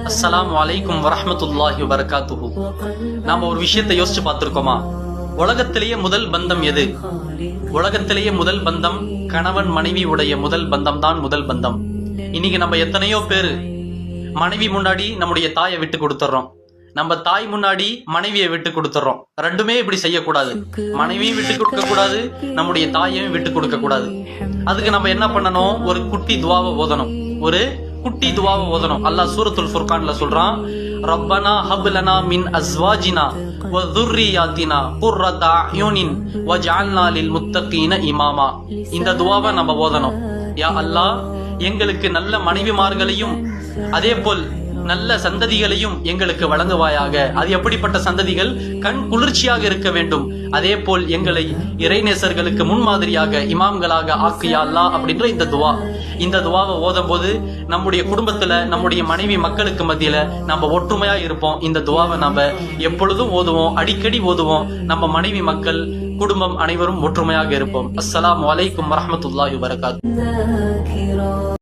அஸ்ஸலாமு அலைக்கும் வரஹ்மத்துல்லாஹி வபரகாத்துஹு. நாம ஒரு விஷயத்தை யோசிச்சு பார்த்திருக்கோமா? உலகத்திலேயே முதல் பந்தம் எது? உலகத்திலேயே முதல் பந்தம் கணவன் மனைவி உடைய முதல் பந்தம் தான் முதல் பந்தம். இன்னைக்கு நம்ம எத்தனையோ பேரு மனைவி முன்னாடி நம்முடைய தாயை விட்டு கொடுத்துறோம், நம்ம தாய் முன்னாடி மனைவியை விட்டு கொடுத்துறோம். ரெண்டுமே இப்படி செய்யக்கூடாது. மனைவியும் விட்டு கொடுக்க கூடாது, நம்முடைய தாயையும் விட்டு கொடுக்க கூடாது. அதுக்கு நம்ம என்ன பண்ணணும்? ஒரு குட்டி துவாவை ஓதணும். ஒரு குட்டி துவாவை ஓதணும். அல்லாஹ் சூரத்துல் ஃபுர்கான்ல சொல்றான், ரப்பனா ஹப் லனா மின் அஸ்வாஜினா வ ذُرِّيَّاتِنَا قُرَّةَ أَعْيُنٍ وَاجْعَلْنَا لِلْمُتَّقِينَ إِمَامًا. இந்த துவாவை நம்ம ஓதணும். யா அல்லாஹ், எங்களுக்கு நல்ல மனைவிமார்களையும் அதே போல் நல்ல சந்ததிகளையும் எங்களுக்கு வழங்குவாயாக. அது எப்படிப்பட்ட சந்ததிகள்? கண் குளிர்ச்சியாக இருக்க வேண்டும். அதே போல் எங்களை இறைநேசர்களுக்கு முன்மாதிரியாக இமாம்களாக ஆக்கியா அல்லாஹ் அப்படின்ற இந்த துவாவை ஓதும் போது நம்முடைய குடும்பத்துல நம்முடைய மனைவி மக்களுக்கு மத்தியில நம்ம ஒற்றுமையா இருப்போம். இந்த துவாவை நம்ம எப்பொழுதும் ஓதுவோம், அடிக்கடி ஓதுவோம். நம்ம மனைவி மக்கள் குடும்பம் அனைவரும் ஒற்றுமையாக இருப்போம். அஸ்ஸலாமு அலைக்கும் வரஹ்மத்துல்லாஹி வபரகாத்துஹு.